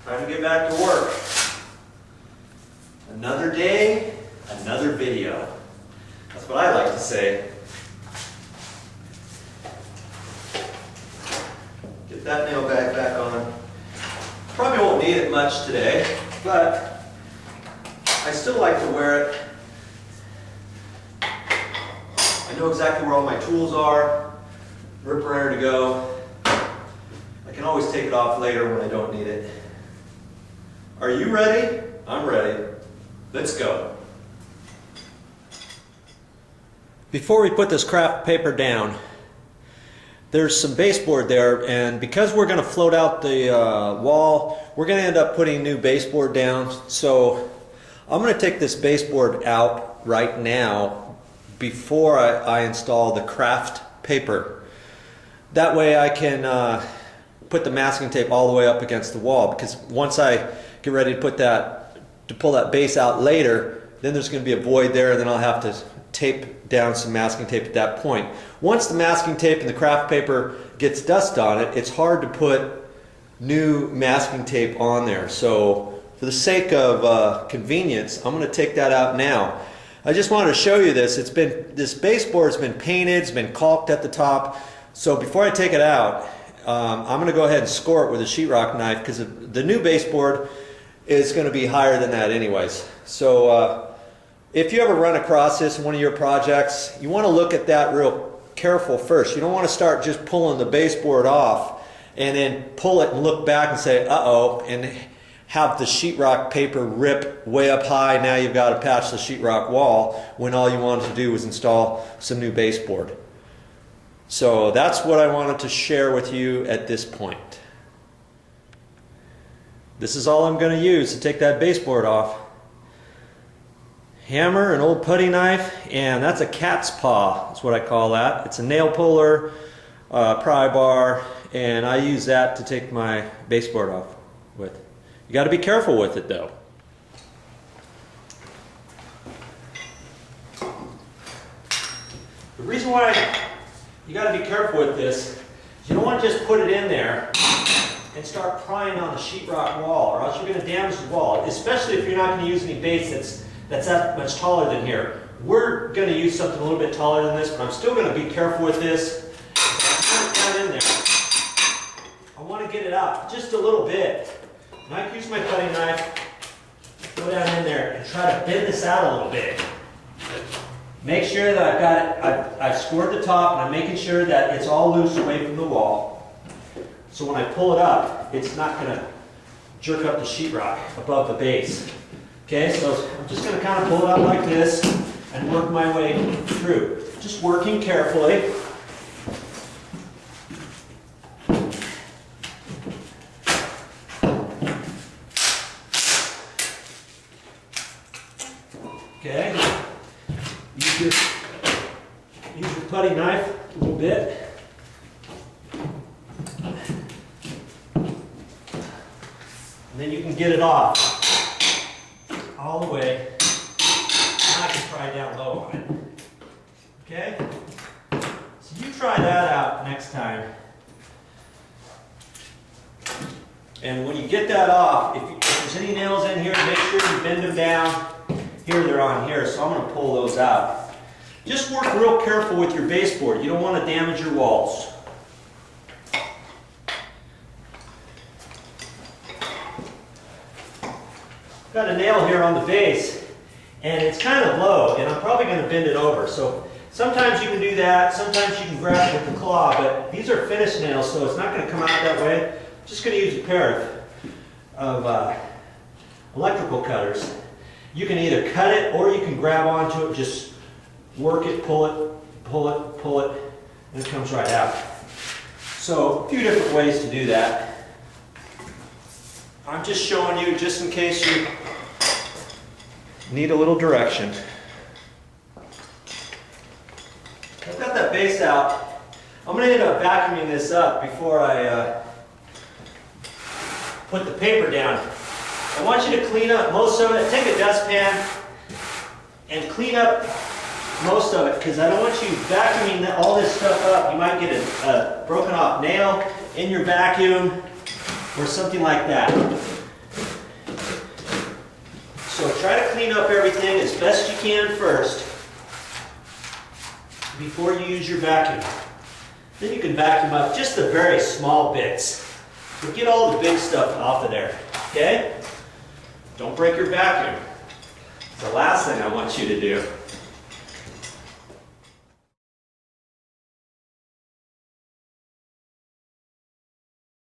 Time to get back to work. Another day, another video. That's what I like to say. Get that nail bag back on. Probably won't need it much today, but I still like to wear it. I know exactly where all my tools are, ready to go. I can always take it off later when I don't need it. Are you ready? I'm ready. Let's go. Before we put this craft paper down, there's some baseboard there, and because we're going to float out the wall, we're going to end up putting new baseboard down. So I'm going to take this baseboard out right now before I install the craft paper. That way I can put the masking tape all the way up against the wall, because once I get ready to pull that base out later, then there's going to be a void there, and then I'll have to tape down some masking tape at that point. Once the masking tape and the craft paper gets dust on it, it's hard to put new masking tape on there. So for the sake of convenience, I'm going to take that out now. I just wanted to show you this. This baseboard's been painted, it's been caulked at the top. So before I take it out, I'm going to go ahead and score it with a sheetrock knife, because the new baseboard is going to be higher than that anyways. So if you ever run across this in one of your projects, you want to look at that real careful first. You don't want to start just pulling the baseboard off and then pull it and look back and say, uh-oh, and have the sheetrock paper rip way up high. Now you've got to patch the sheetrock wall when all you wanted to do was install some new baseboard. So that's what I wanted to share with you at this point. This is all I'm going to use to take that baseboard off. Hammer, an old putty knife, and that's a cat's paw. That's what I call that. It's a nail puller, pry bar, and I use that to take my baseboard off with. You got to be careful with it though. The reason why you got to be careful with this is you don't want to just put it in there and start prying on the sheetrock wall, or else you're going to damage the wall, especially if you're not going to use any base that's that much taller than here. We're going to use something a little bit taller than this, but I'm still going to be careful with this. Put it down in there. I want to get it up just a little bit. And I can use my cutting knife, go down in there and try to bend this out a little bit. Make sure that I've got it, I've scored the top, and I'm making sure that it's all loose away from the wall. So when I pull it up, it's not going to jerk up the sheetrock above the base. Okay, so I'm just going to kind of pull it up like this and work my way through. Just working carefully. Okay, use your putty knife a little bit. And then you can get it off all the way. Now I can try down low on it. Okay? So you try that out next time. And when you get that off, if there's any nails in here, make sure you bend them down. Here they're on here, so I'm going to pull those out. Just work real careful with your baseboard. You don't want to damage your walls. Got a nail here on the base, and it's kind of low, and I'm probably going to bend it over. So sometimes you can do that, sometimes you can grab it with the claw, but these are finished nails, so it's not going to come out that way. I'm just going to use a pair of electrical cutters. You can either cut it or you can grab onto it, just work it, pull it, pull it, pull it, and it comes right out. So a few different ways to do that. I'm just showing you just in case you need a little direction. I've got that base out. I'm going to end up vacuuming this up before I put the paper down. I want you to clean up most of it. Take a dustpan and clean up most of it, because I don't want you vacuuming all this stuff up. You might get a broken off nail in your vacuum or something like that. So try to clean up everything as best you can first before you use your vacuum. Then you can vacuum up just the very small bits. But get all the big stuff off of there, okay? Don't break your vacuum. It's the last thing I want you to do.